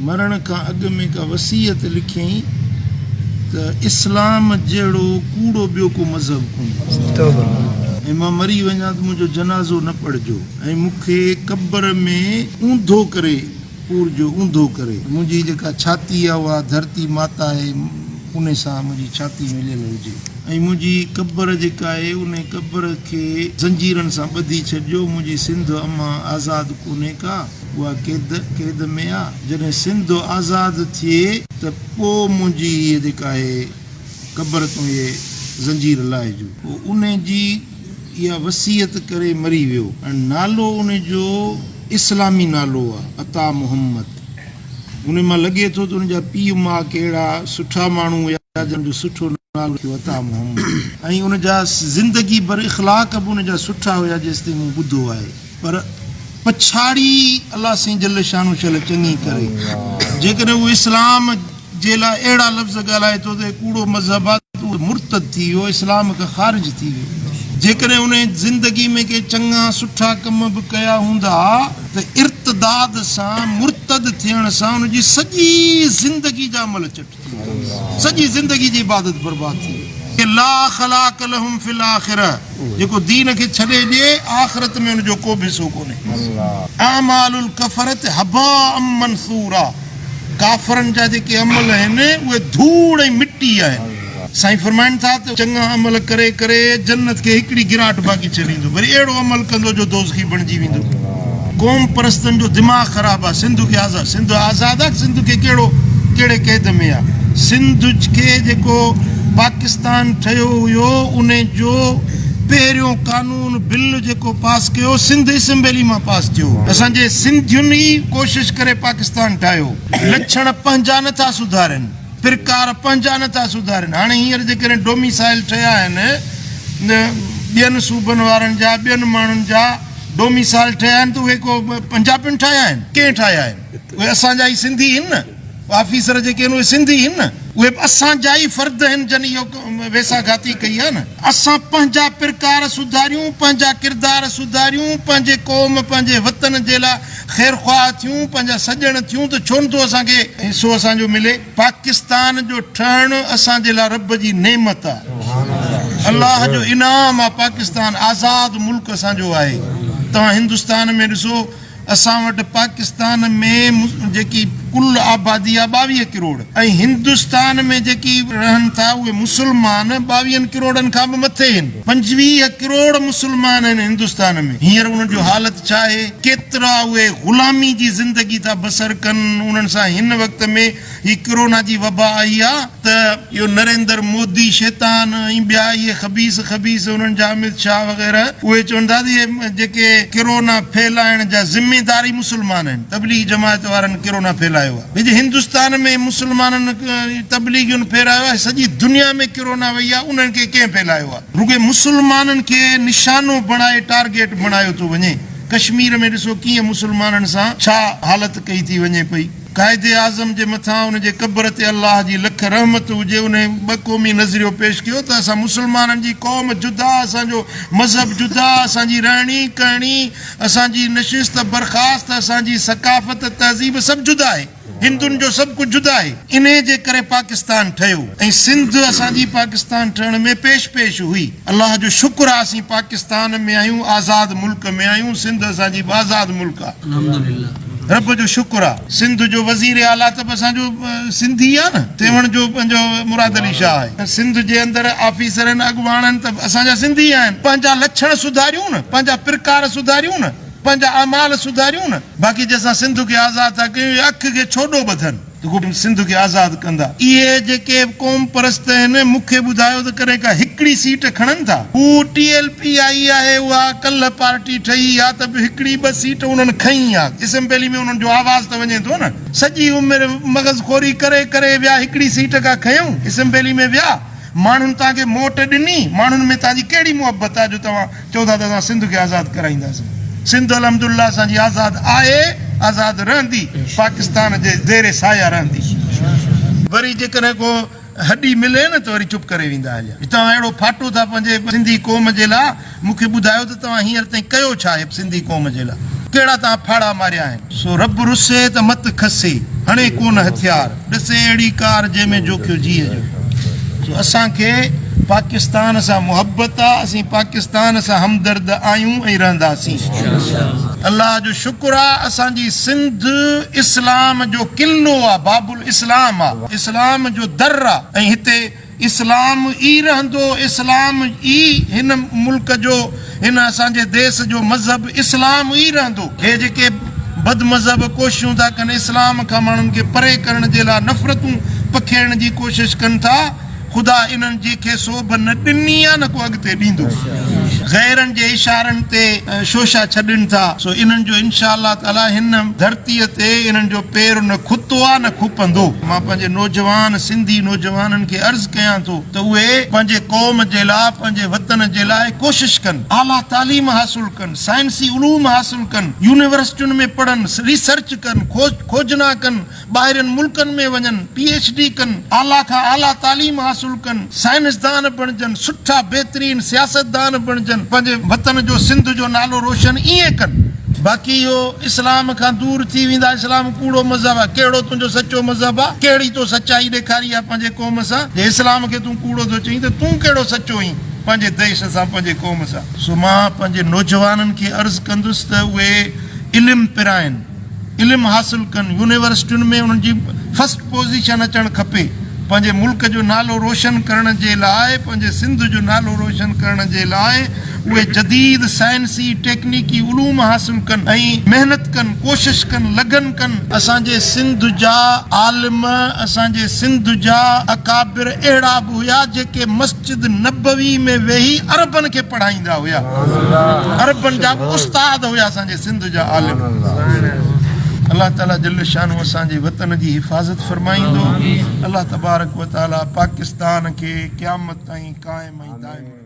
मरण का अॻु में का वसीयत लिखियईं त इस्लाम जहिड़ो कूड़ो ॿियो को मज़हब कोन्हे ऐं मां मरी वञा त मुंहिंजो जनाज़ो न पढ़िजो ऐं मूंखे क़ब्र में ऊंधो करे पूरजो, ऊंधो करे। मुंहिंजी जेका छाती आहे उहा धरती माता आहे, उन सां मुंहिंजी छाती मिलियल हुजे ऐं मुंहिंजी क़ब्र जेका आहे उन क़ब्र खे ज़ंजीरनि सां ॿधी छॾिजो। मुंहिंजी सिंध अम्मा आज़ादु कोन्हे का, उहा क़ैद में आहे। जॾहिं सिंध आज़ादु थिए त पोइ मुंहिंजी हीअ जेका आहे क़ब्र तो इहे ज़ंजीर लाहिजो। पोइ उन जी इहा वसीयत करे मरी वियो ऐं नालो उन जो इस्लामी नालो आहे, अता मुहम्मद। उन मां लॻे थो त उनजा पीउ माउ कहिड़ा सुठा माण्हू हुया जंहिंजो सुठो नालो थियो अता मुहम्मद ऐं उनजा ज़िंदगी भर इख़लाक़ बि उनजा सुठा हुया जेसिताईं मूं ॿुधो आहे। पर पछाड़ी अलाह साईं जल शानो शल चङी करे जेकॾहिं उहो इस्लाम जे लाइ अहिड़ा लफ़्ज़ ॻाल्हाए थो त कूड़ो मज़हब आहे, उहो मुर्तद थी वियो, इस्लाम खां ख़ारिज थी वियो। जेकॾहिं उन ज़िंदगी में के चङा सुठा कम बि कया हूंदा त इर्तदाद सां मुर्तद थियण सां उनजी सॼी ज़िंदगी जा अमल चट थी विया, सॼी ज़िंदगी जी इबादत बर्बाद थी वई। ला ख़लाक़ लहुम फिल आख़िरह, जेको दीन खे छॾे ॾिए आख़िरत में उनजो को बि हिसो कोन्हे। आमालुल कफ़रत हबाअम मंसूरा, काफ़रनि जा जेके अमल आहिनि उहे धूड़ ऐं मिटी आहिनि। साईं फरमाइनि था त चङा अमल करे करे जन्नत खे हिकिड़ी गिराट बाक़ी छॾींदो, वरी अहिड़ो अमल कंदो जो दोज़खी बणिजी वेंदो। क़ौम परस्तनि जो दिमाग़ ख़राबु आहे। सिंध खे आज़ादु, सिंध आज़ादु आहे, सिंध खे कहिड़े क़ैद में आहे। सिंध खे जेको पाकिस्तान ठहियो हुयो उन जो पहिरियों कानून बिल जेको पास कयो सिंध असेंबली मां पास थियो। असांजे सिंधियुनि ई कोशिशि करे पाकिस्तान ठाहियो। लक्षण पंहिंजा नथा सुधारनि, प्रकार पंहिंजा नथा सुधारनि। हाणे हींअर जेकॾहिं डोमिसाइल ठहिया आहिनि ॿियनि सूबनि वारनि जा, ॿियनि माण्हुनि जा डोमिसाइल ठहिया आहिनि त उहे को पंजाबियुनि ठाहिया आहिनि? कंहिं ठाहिया आहिनि? उहे असांजा ई सिंधी आहिनि न, ऑफिसर जेके आहिनि उहे सिंधी आहिनि न, उहे असांजा ई फ़र्द आहिनि जन इहो वेसाघाती कई आहे न। असां पंहिंजा प्रकार सुधारियूं, पंहिंजा किरदार सुधारियूं, पंहिंजे क़ौम पंहिंजे वतन जे लाइ ख़ैर ख़्वाह थियूं, पंहिंजा सॼण थियूं त छो नथो असांखे हिसो असांजो मिले? पाकिस्तान जो ठहणु असांजे लाइ रब जी नेमत आहे, अलाह जो इनाम आहे। पाकिस्तान आज़ादु मुल्क असांजो आहे। तव्हां हिंदुस्तान में ॾिसो, असां वटि पाकिस्तान में जेकी कुल आबादी आहे 22 करोड़ ऐं हिंदुस्तान में जेकी रहनि था उहे मुस्लमान 22 करोड़नि खां बि मथे आहिनि। 25 करोड़ मुस्लमान आहिनि हिंदुस्तान में। हींअर उन्हनि जो हालत छा आहे? केतिरा उहे ग़ुलामी जी ज़िंदगी था बसर कनि। उन्हनि सां हिन वक़्त में ही कोरोना जी वबा आई आहे त इहो नरेंद्र मोदी शैतान ऐं ॿिया इहे ख़बीस उन्हनि जा अमित शाह वग़ैरह उहे चवनि था त इहे जेके कोरोना फैलाइण जा ज़िम्मेदारी मुस्लमान आहिनि। तबलीग जमात वारनि कोरोना फैलायो आहे। हिंदुस्तान में मुस्लमाननि तबलीगियुनि फैलायो आहे, सॼी दुनिया में कोरोना वई आहे, उन्हनि खे कंहिं फैलायो आहे? रुॻो मुस्लमाननि खे निशानो बणाए टारगेट बणायो थो वञे। कश्मीर में ॾिसो कीअं मुस्लमाननि सां छा हालत कई थी वञे पई। कायदे आज़म जे मथां उनजे क़ब्र ते अलाह जी लख रहमत हुजे। उन ॿ क़ौमी नज़रियो पेश कयो त असां मुस्लमाननि जी क़ौम जुदा, असांजो मज़हब जुदा, असांजी रहणी करणी, असांजी नशिस्त बरख़ास्त, असांजी सकाफ़त तहज़ीब सभु जुदा आहे। हिंदुनि जो सभु कुझु जुदा आहे। इन जे करे पाकिस्तान ठहियो ऐं सिंध असांजी पाकिस्तान ठहण में पेश हुई। अलाह जो शुक्र आहे असीं पाकिस्तान में आहियूं, आज़ादु मुल्क में आहियूं। सिंध असांजी आज़ादु मुल्क आहे, अल्हम्दुलिल्लाह, रब जो शुक्र आहे। सिंध जो वज़ीर आला त असांजो सिंधी आहे न, तेवण जो पंहिंजो मुराद अली शाह आहे। सिंध जे अंदरि ऑफिसर आहिनि, अॻुवाण आहिनि त असांजा सिंधी आहिनि। पंहिंजा लक्षण सुधारियूं न, पंहिंजा प्रकार सुधारियूं न, पंहिंजा अमाल सुधारियूं न। बाक़ी जंहिंसां सिंध खे आज़ादु था कयूं, अखि खे छोॾो ॿधनि त सिंध खे आज़ादु कंदा। इहे जेके क़ौम परस्त आहिनि मूंखे ॿुधायो त कॾहिं का हिकिड़ी सीट खणनि था। हू TLP आई आहे, उहा कल्ह पार्टी ठही आहे त बि हिकिड़ी 2 सीट उन्हनि खई आहे। असेंबली में उन्हनि जो आवाज़ त वञे थो न। सॼी उमिरि मग़ज़खोरी करे करे विया, हिकिड़ी सीट खां खयूं, असेंबली में विया। माण्हुनि तव्हांखे मोट ॾिनी, माण्हुनि में तव्हांजी कहिड़ी मुहबत आहे जो तव्हां चओ था त असां सिंध खे आज़ादु कराईंदासीं? सिंध अल्हम्दुलिल्लाह असांजी आज़ादु आहे, आज़ादु रहंदी, पाकिस्तान जे ज़ेरे साया रहंदी। वरी जेकॾहिं को हॾी मिले न त वरी चुप करे वेंदा। हलिया तव्हां अहिड़ो फाटो था पंहिंजे सिंधी क़ौम जे लाइ। मूंखे ॿुधायो त तव्हां हींअर ताईं कयो छा आहे सिंधी क़ौम जे लाइ? कहिड़ा तव्हां फाड़ा मारिया आहिनि? सो रब रुसे त मत खसे। हणे कोन हथियार ॾिसे अहिड़ी कार जंहिंमें जोखियो जीअ जो असांखे पाकिस्तान सां मुहबत आहे असीं पाकिस्तान सां हमदर्द आहियूं ऐं रहंदासीं अल्लाह जो शुक्र आहे असांजी सिंध इस्लाम जो किलो आहे बाबुल इस्लाम आहे इस्लाम जो दर आहे ऐं हिते इस्लाम ई रहंदो इस्लाम ई हिन मुल्क जो हिन असांजे देश जो मज़हब इस्लाम ई रहंदो हे जेके बद मज़हब कोशिशूं था कनि इस्लाम खां माण्हुनि खे परे करण जे लाइ नफ़रतूं पखेड़ण जी कोशिशि कनि था ख़ुदा इन्हनि जी खे सोभ न ॾिनी आहे न को अॻिते ॾींदो गैरनि जे इशारनि ते शोशा छॾनि था सो इन्हनि जो इंशा अल्लाह ताला हिन धरतीअ ते इन्हनि जो पेर न खुतो आहे न खुपंदो मां पंहिंजे नौजवान सिंधी नौजवाननि खे अर्ज़ु कयां थो त उहे पंहिंजे क़ौम जे लाइ पंहिंजे वतन जे लाइ कोशिशि कनि आला तालीम हासिल कनि साइंसी उलूम हासिल कनि यूनिवर्सिटियुनि में पढ़नि रिसर्च कनि खोजना कनि ॿाहिरियुनि मुल्कनि में वञनि PhD कनि आला खां आला तालीम हासिल कनि साइंसदान बणजनि सुठा बहितरीन सियासतदान बणजनि पंहिंजे वतन जो सिंध जो नालो रोशन ईअं कनि बाक़ी इहो इस्लाम खां दूर थी वेंदा इस्लाम कूड़ो मज़हब आहे कहिड़ो तुंहिंजो सचो मज़हब आहे कहिड़ी तो सचाई ॾेखारी आहे पंहिंजे क़ौम सां जे इस्लाम खे तूं कूड़ो थो चईं त तूं कहिड़ो सचो आहीं पंहिंजे देश सां पंहिंजे क़ौम सां सो मां पंहिंजे नौजवाननि खे अर्ज़ु कंदुसि त उहे इल्मु पिराइनि इल्मु हासिल कनि यूनिवर्सिटियुनि में उन्हनि जी फस्ट पोज़ीशन अचणु खपे पंहिंजे मुल्क जो नालो रोशन करण जे लाइ पंहिंजे सिंध जो नालो रोशन करण जे लाइ उहे जदीद साइंसी टेक्निकी उलूम हासिल कनि ऐं महिनत कनि कोशिशि कनि लगन कनि असांजे सिंध जा आलिम असांजे सिंध जा अकाबिर अहिड़ा बि हुया जेके मस्जिद नबवी में वेही अरबनि खे पढ़ाईंदा हुया अरबनि जा उस्ताद हुया असांजे सिंध जा आलिम अल्लाह ताला जल शानो असांजे वतन जी हिफ़ाज़त फरमाईंदो अल्लाह तबारक व ताला पाकिस्तान खे क़यामत ताईं क़ाइम ऐं दाइम